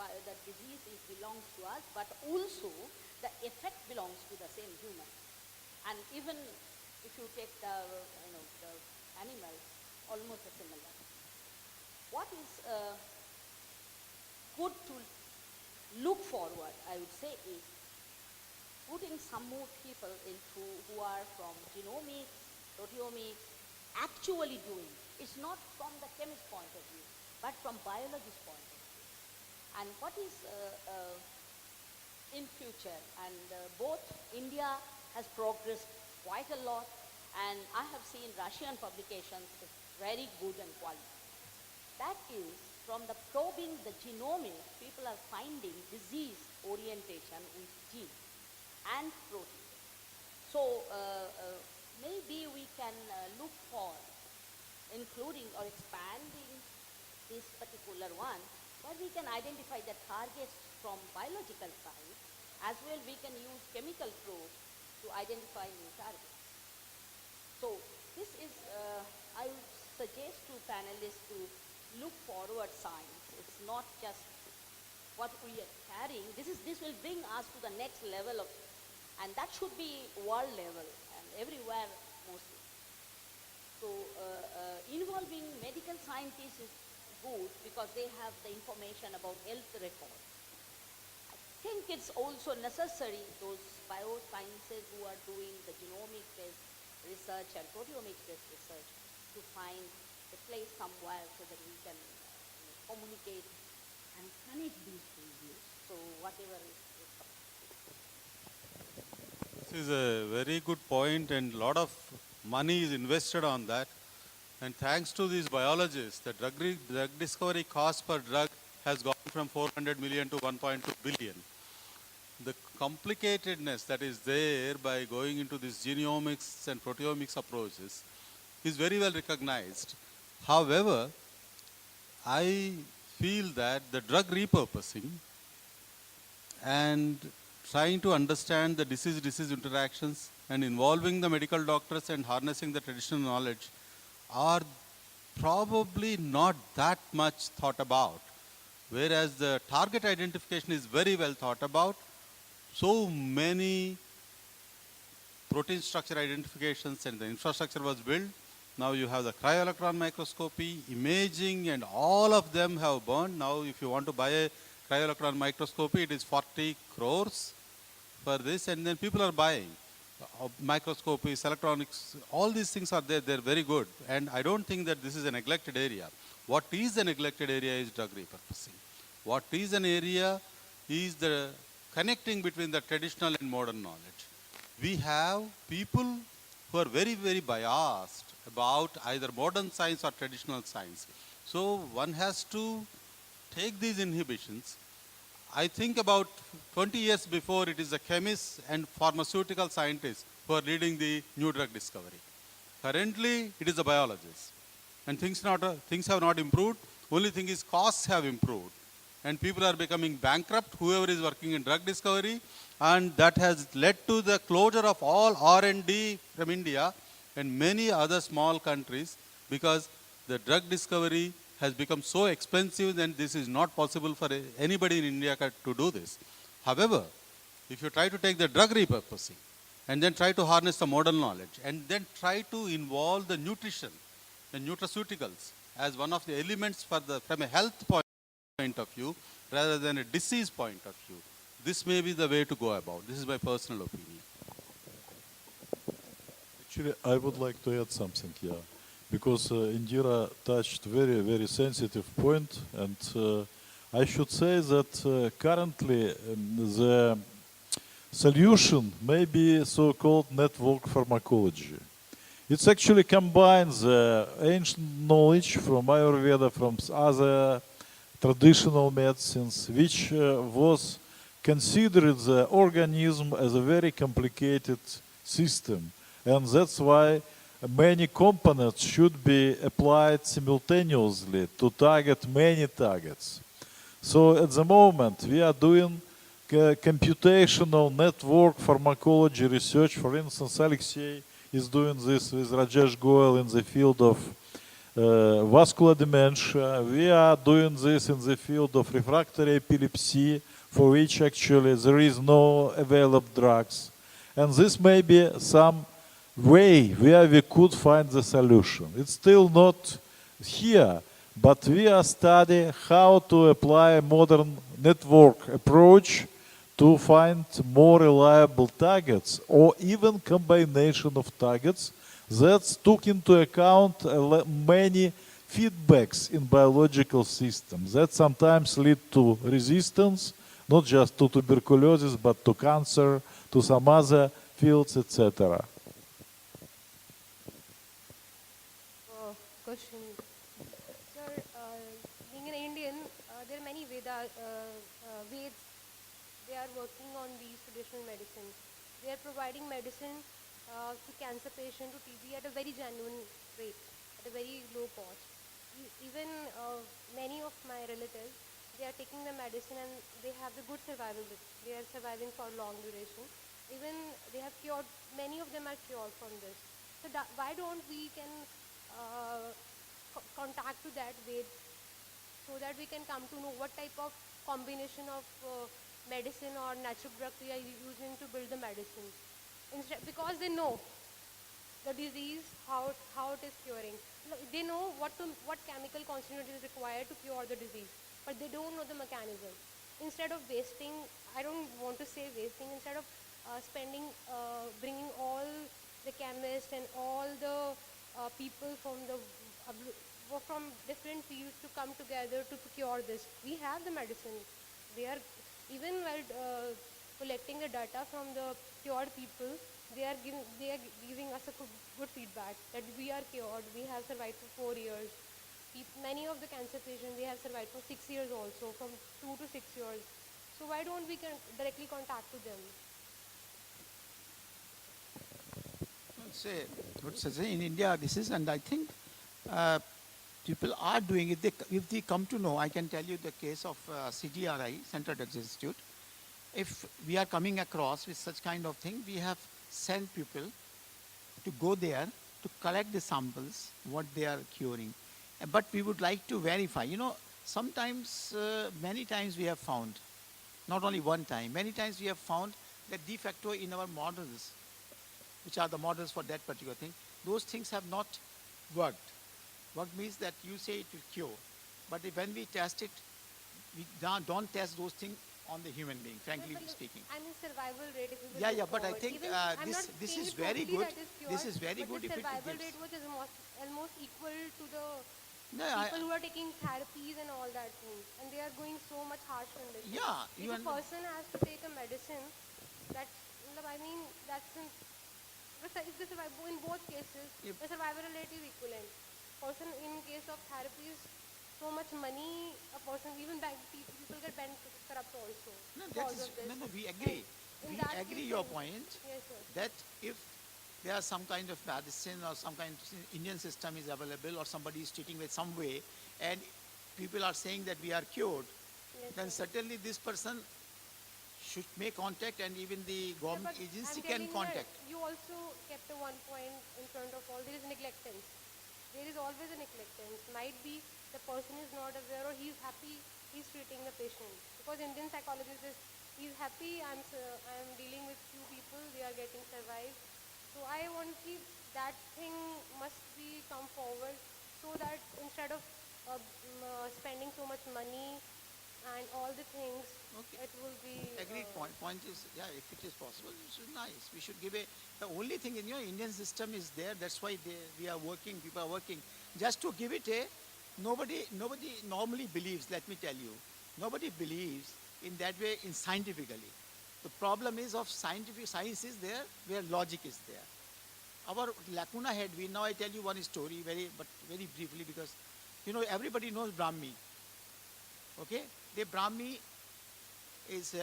disease belongs to us, but also the effect belongs to the same human. And even if you take the animals, almost similar. What is good to look forward, I would say, is putting some more people into who are from genomics, proteomics, actually doing. It's not from the chemist point of view, but from biologist point of view. And what is in future, and both India has progressed quite a lot, and I have seen Russian publications very good and quality. That is, from the probing the genomics, people are finding disease orientation with gene and protein. So maybe we can look for including or expanding this particular one, where we can identify the targets from biological side, as well we can use chemical probes to identify new targets. So this is, I would suggest to panelists to look forward science. It's not just what we are carrying. This will bring us to the next level of, and that should be world level and everywhere mostly. So involving medical scientists is good because they have the information about health records. I think it's also necessary, those biosciences who are doing the genomic-based research and proteomics-based research, to find a place somewhere so that we can communicate and connect these two views. So whatever is This is a very good point, and a lot of money is invested on that. And thanks to these biologists, the drug discovery cost per drug has gone from 400 million to 1.2 billion. The complicatedness that is there by going into these genomics and proteomics approaches is very well recognized. However, I feel that the drug repurposing and trying to understand the disease-disease interactions and involving the medical doctors and harnessing the traditional knowledge are probably not that much thought about. Whereas the target identification is very well thought about. So many protein structure identifications and the infrastructure was built. Now you have the cryo-electron microscopy, imaging, and all of them have burned. Now if you want to buy a cryo-electron microscopy, it is 40 crores for this, and then people are buying. Microscopies, electronics, all these things are there, they're very good. And I don't think that this is a neglected area. What is a neglected area is drug repurposing. What is an area is the connecting between the traditional and modern knowledge. We have people who are very, very biased about either modern science or traditional science. So one has to take these inhibitions. I think about 20 years before, it is the chemists and pharmaceutical scientists who are leading the new drug discovery. Currently, it is the biologists. And things have not improved. Only thing is costs have improved. And people are becoming bankrupt, whoever is working in drug discovery. And that has led to the closure of all R&D from India and many other small countries, because the drug discovery has become so expensive and this is not possible for anybody in India to do this. However, if you try to take the drug repurposing and then try to harness the modern knowledge and then try to involve the nutrition and nutraceuticals as one of the elements from a health point of view rather than a disease point of view, this may be the way to go about. This is my personal opinion. Actually, I would like to add something here, because Indira touched very sensitive point, and I should say that currently the solution may be so-called network pharmacology. It's actually combines ancient knowledge from Ayurveda, from other traditional medicines, which was considered the organism as a very complicated system. And that's why many components should be applied simultaneously to target many targets. So at the moment, we are doing computational network pharmacology research. For instance, Alexey is doing this with Rajesh Goyal in the field of vascular dementia. We are doing this in the field of refractory epilepsy, for which actually there is no available drugs. And this may be some way where we could find the solution. It's still not here, but we are studying how to apply a modern network approach to find more reliable targets, or even combination of targets that took into account many feedbacks in biological systems that sometimes lead to resistance, not just to tuberculosis, but to cancer, to some other fields, etc. Question. Sir, being an Indian, there are many Veds. They are working on these traditional medicines. They are providing medicine to cancer patient, to TB at a very genuine rate, at a very low cost. Even many of my relatives, they are taking the medicine and they have the good survival rate. They are surviving for long duration. Even they have cured, many of them are cured from this. So why don't we can contact to that way so that we can come to know what type of combination of medicine or natural drug we are using to build the medicine. Because they know the disease, how it is curing. They know what chemical constituent is required to cure the disease, but they don't know the mechanism. Instead of wasting, I don't want to say wasting, instead of bringing all the chemists and all the people from different fields to come together to cure this. We have the medicine. They are, even while collecting the data from the cured people, they are giving us a good feedback that we are cured, we have survived for 4 years. Many of the cancer patients, they have survived for 6 years also, from 2 to 6 years. So why don't we directly contact to them? Say in India this is, and I think people are doing it. If they come to know, I can tell you the case of CDRI, Central Drugs Institute. If we are coming across with such kind of thing, we have sent people to go there to collect the samples, what they are curing. But we would like to verify. You know, sometimes, many times we have found, not only one time, many times we have found that de facto in our models, which are the models for that particular thing, those things have not worked. Work means that you say it will cure, but when we test it, we don't test those things on the human being, frankly speaking. I mean survival rate, if you will Yeah, look but I forward. think Even this is very good. This is very good the if it survival gives. rate was almost equal to the No, people who are taking therapies and all that things, and they are going so much harsh conditions. Yeah, if a person has to take a medicine, that's, I mean, that's if the survival, in both cases, the survival rate is equivalent. Person in case of therapies, so much money a person, even people get bankrupt also No, that because is, of this. no, we agree. In We that agree case, your then- point Yes, sir. that if there are some kind of medicine or some kind of Indian system is available or somebody is treating with some way and people are saying that we are cured, Yes, then sir. certainly this person should make contact and even the Yeah, government but agency I'm can telling contact. you also kept a one point in front of all. There is neglectance. There is always a neglectance. Might be the person is not aware or he's happy he's treating the patient. Because Indian psychologist is, he's happy, I'm dealing with few people, they are getting survived. So I want to that thing must be come forward so that instead of spending so much money and all the things, Okay. it will be Agreed point. Point is, yeah, if it is possible, it should nice. We should give the only thing in your Indian system is there. That's why we are working, people are working. Just to give it nobody normally believes, let me tell you. Nobody believes in that way in scientifically. The problem is of science is there where logic is there. Our lacuna had been, now I tell you one story but very briefly because, everybody knows Brahmi. Okay? The Brahmi is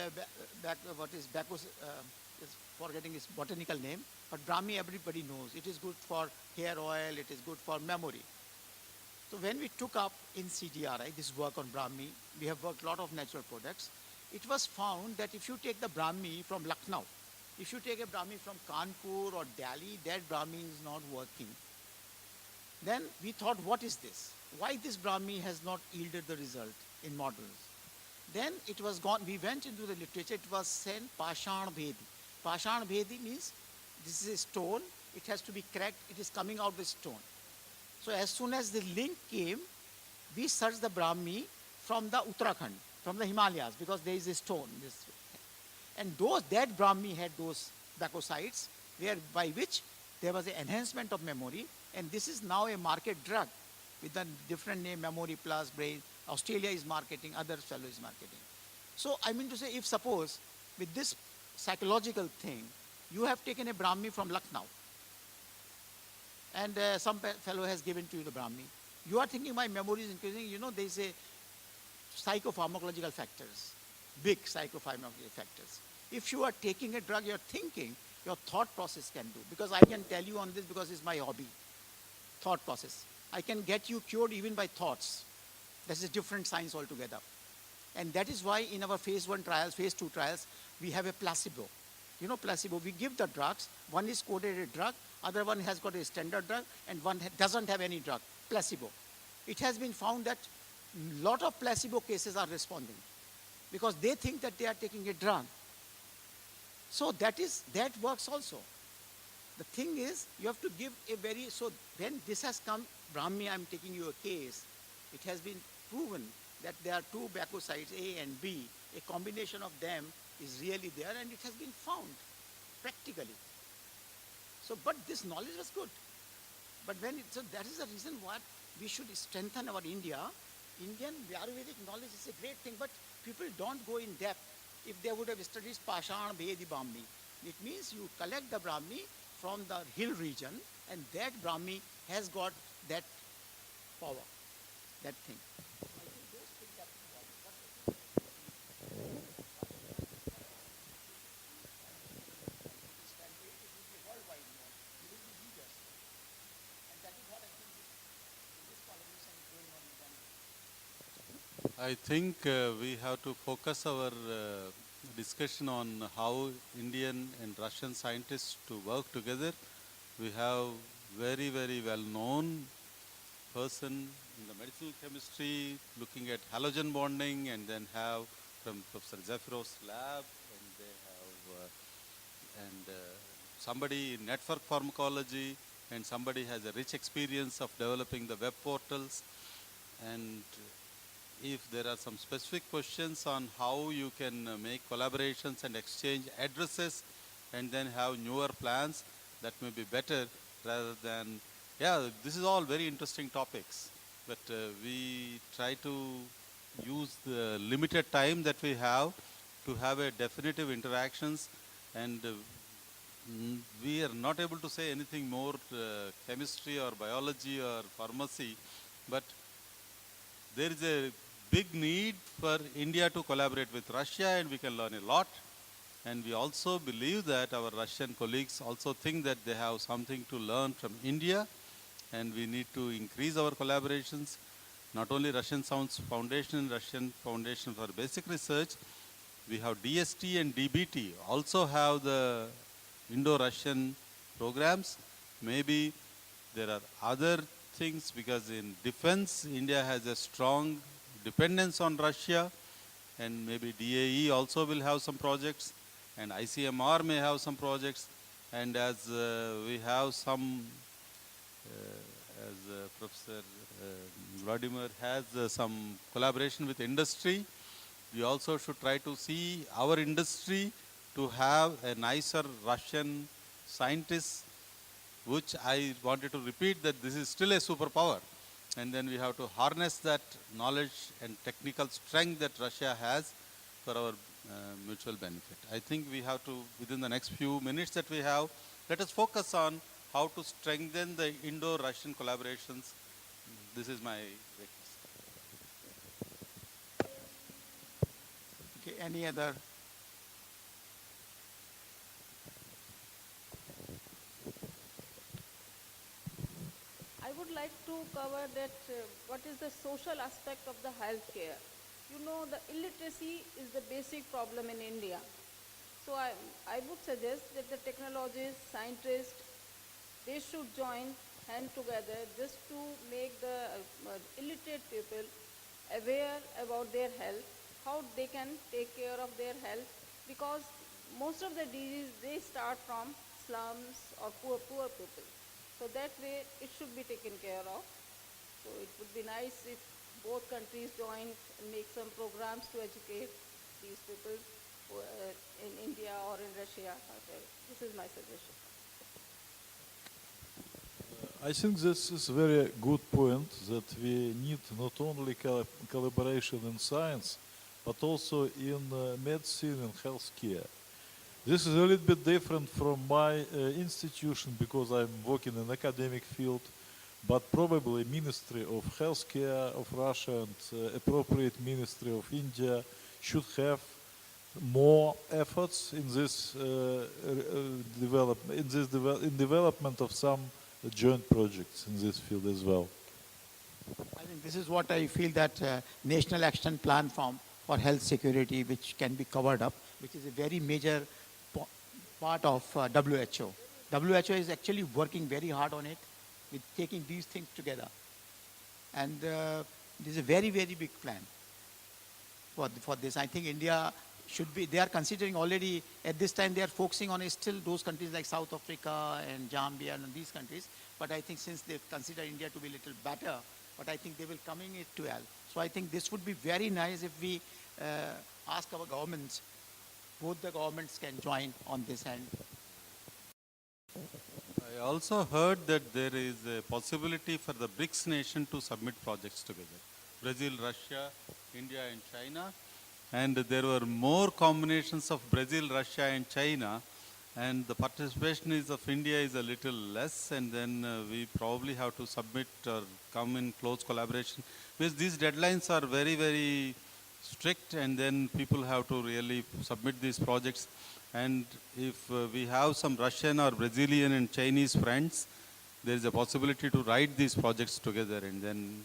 is forgetting its botanical name, but Brahmi everybody knows. It is good for hair oil, it is good for memory. So when we took up in CDRI this work on Brahmi, we have worked a lot of natural products. It was found that if you take the Brahmi from Lucknow, if you take a Brahmi from Kanpur or Delhi, that Brahmi is not working. Then we thought, what is this? Why this Brahmi has not yielded the result in models? Then it was gone, we went into the literature, it was said Pashan Bhedi. Pashan Bhedi means this is a stone, it has to be cracked, it is coming out the stone. So as soon as the link came, we searched the Brahmi from the Uttarakhand, from the Himalayas, because there is a stone. And that Brahmi had those bacosites, by which there was an enhancement of memory, and this is now a market drug with a different name, Memory Plus, Brain. Australia is marketing, other fellow is marketing. So I mean to say, if suppose with this psychological thing, you have taken a Brahmi from Lucknow, and some fellow has given to you the Brahmi, you are thinking my memory is increasing. There is a psychopharmacological factors, big psychopharmacological factors. If you are taking a drug, you are thinking, your thought process can do. Because I can tell you on this because it's my hobby, thought process. I can get you cured even by thoughts. That's a different science altogether. And that is why in our phase 1 trials, phase 2 trials, we have a placebo. Placebo, we give the drugs. One is coded a drug, other one has got a standard drug, and one doesn't have any drug, placebo. It has been found that a lot of placebo cases are responding because they think that they are taking a drug. So that works also. The thing is, you have to give so when this has come, Brahmi, I'm taking you a case, it has been proven that there are two bacosides, A and B, a combination of them is really there, and it has been found practically. So, but this knowledge was good. But so that is the reason why we should strengthen our Indian Ayurvedic knowledge is a great thing, but people don't go in depth. If they would have studied Pashan Bhedi Brahmi, it means you collect the Brahmi from the hill region, and that Brahmi has got that power, that thing. I think we have to focus our discussion on how Indian and Russian scientists to work together. We have very, very well-known person in the medicinal chemistry looking at halogen bonding, and then have from Professor Zefirov's lab, and they have somebody in network pharmacology, and somebody has a rich experience of developing the web portals. And if there are some specific questions on how you can make collaborations and exchange addresses and then have newer plans, that may be better rather than, this is all very interesting topics. But we try to use the limited time that we have to have a definitive interactions, and we are not able to say anything more chemistry or biology or pharmacy, but there is a big need for India to collaborate with Russia, and we can learn a lot. And we also believe that our Russian colleagues also think that they have something to learn from India, and we need to increase our collaborations. Not only Russian Foundation for Basic Research, we have DST and DBT also have the Indo-Russian programs. Maybe there are other things, because in defense, India has a strong dependence on Russia, and maybe DAE also will have some projects, and ICMR may have some projects, and as we have some, as Professor Vladimir has some collaboration with industry, we also should try to see our industry to have a nicer Russian scientists, which I wanted to repeat that this is still a superpower. And then we have to harness that knowledge and technical strength that Russia has for our mutual benefit. I think we have to, within the next few minutes that we have, let us focus on how to strengthen the Indo-Russian collaborations. This is my request. Okay, any other? I would like to cover that what is the social aspect of the healthcare. You know, the illiteracy is the basic problem in India. So I would suggest that the technologists, scientists, they should join hand together just to make the illiterate people aware about their health, how they can take care of their health, because most of the diseases, they start from slums or poor people. So that way it should be taken care of. So it would be nice if both countries join and make some programs to educate these people in India or in Russia. Okay. This is my suggestion. I think this is a very good point, that we need not only collaboration in science, but also in medicine and healthcare. This is a little bit different from my institution, because I'm working in academic field, but probably Ministry of Healthcare of Russia and appropriate Ministry of India should have more efforts in this development of some joint projects in this field as well. I think this is what I feel, that National Action Plan for Health Security, which can be covered up, which is a very major part of WHO. WHO is actually working very hard on it, with taking these things together. And this is a very, very big plan for this. I think India should be, they are considering already, at this time they are focusing on still those countries like South Africa and Zambia and these countries. But I think since they consider India to be a little better, but I think they will coming it to help. So I think this would be very nice if we ask our governments, both the governments can join on this end. I also heard that there is a possibility for the BRICS nation to submit projects together. Brazil, Russia, India and China. And there were more combinations of Brazil, Russia and China. And the participation of India is a little less, and then we probably have to submit or come in close collaboration. Because these deadlines are very, very strict, and then people have to really submit these projects. And if we have some Russian or Brazilian and Chinese friends, there is a possibility to write these projects together, and then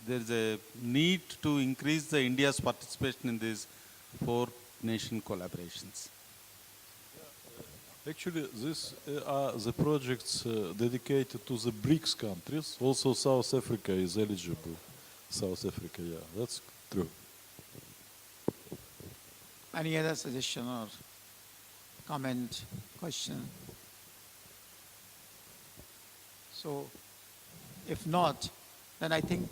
there is a need to increase the India's participation in these 4 nation collaborations. Actually, these are the projects dedicated to the BRICS countries. Also, South Africa is eligible. South Africa, yeah, that's true. Any other suggestion or comment, question? So, if not, then I think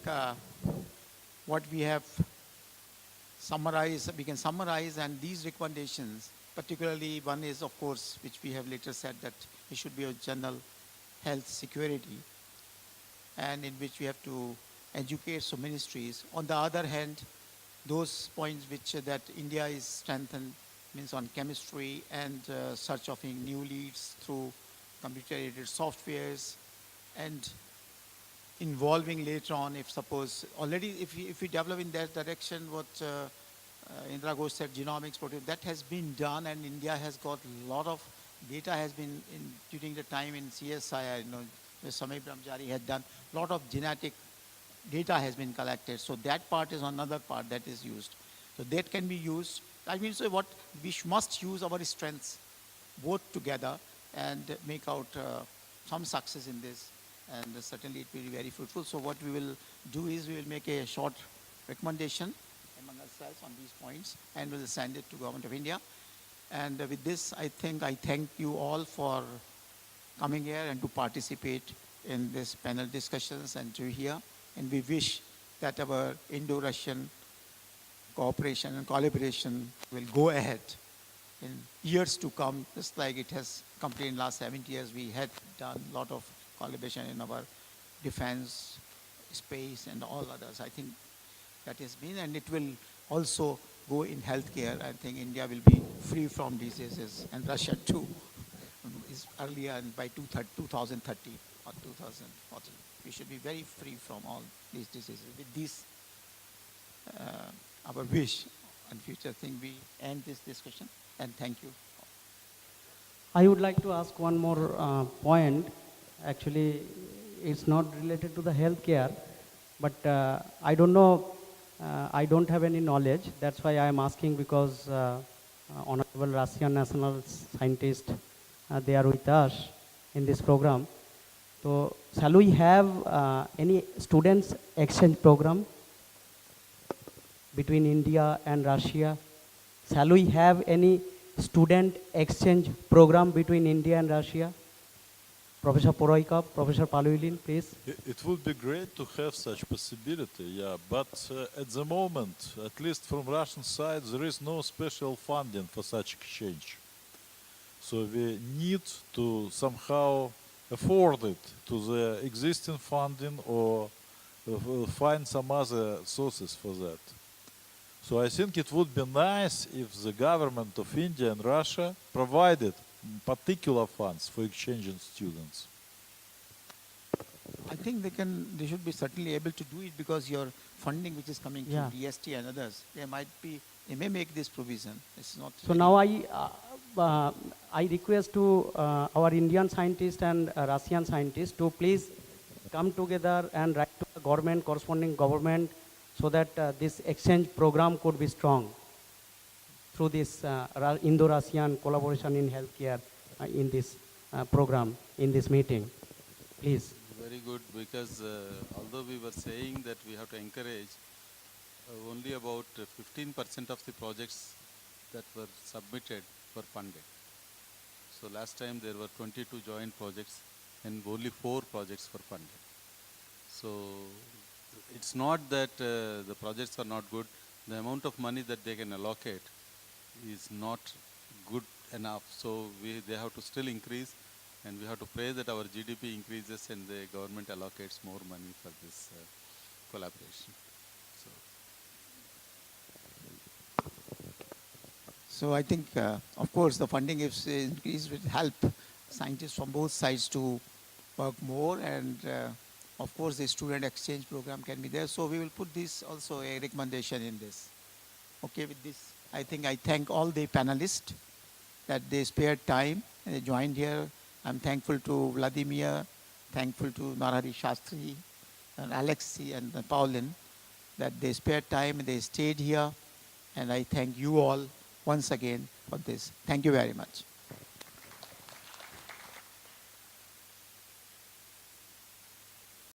what we have summarized, we can summarize, and these recommendations, particularly one is, of course, which we have later said, that it should be a general health security, and in which we have to educate some ministries. On the other hand, those points which that India is strengthened, means on chemistry and search of new leads through computer-aided softwares, and involving later on, if suppose already if we develop in that direction what Indra Ghosh said, genomics, protein, that has been done, and India has got a lot of data has been during the time in CSI, Samay Brahmachari had done a lot of genetic data has been collected. So that part is another part that is used. So that can be used. I mean, so what we must use our strengths both together and make out some success in this. And certainly it will be very fruitful. So what we will do is we will make a short recommendation among ourselves on these points, and we'll send it to Government of India. And with this, I thank you all for coming here and to participate in this panel discussions and to hear. And we wish that our Indo-Russian cooperation and collaboration will go ahead in years to come, just like it has completed in the last 70 years. We had done a lot of collaboration in our defense, space, and all others. I think that has been, and it will also go in healthcare. I think India will be free from diseases, and Russia too, is earlier, and by 2030 or 2040. We should be very free from all these diseases. With this, our wish and future thing, we end this discussion, and thank you. I would like to ask one more point. Actually, it's not related to the healthcare, but I don't know, I don't have any knowledge. That's why I am asking, because Honorable Russian national scientists, they are with us in this program. So, shall we have any students exchange program between India and Russia? Shall we have any student exchange program between India and Russia? Professor Poroikov, Professor Paluilin, please. It would be great to have such possibility, yeah, but at the moment, at least from Russian side, there is no special funding for such exchange. So we need to somehow afford it to the existing funding or find some other sources for that. So I think it would be nice if the government of India and Russia provided particular funds for exchanging students. I think they should be certainly able to do it, because your funding which is coming Yeah. through DST and others, they may make this provision. It's not. So now I request to our Indian scientists and Russian scientists to please come together and write to the government, corresponding government, so that this exchange program could be strong through this Indo-Russian collaboration in healthcare in this program, in this meeting. Please. Very good, because although we were saying that we have to encourage, only about 15% of the projects that were submitted were funded. So last time there were 22 joint projects and only 4 projects were funded. So it's not that the projects are not good. The amount of money that they can allocate is not good enough. So they have to still increase, and we have to pray that our GDP increases and the government allocates more money for this collaboration. So I think, of course, the funding if increased will help scientists from both sides to work more, and of course the student exchange program can be there. So we will put this also a recommendation in this. Okay, with this, I think I thank all the panelists that they spared time and they joined here. I'm thankful to Vladimir, thankful to Narahari Shastri and Alexei and Pauline that they spared time and they stayed here. And I thank you all once again for this. Thank you very much.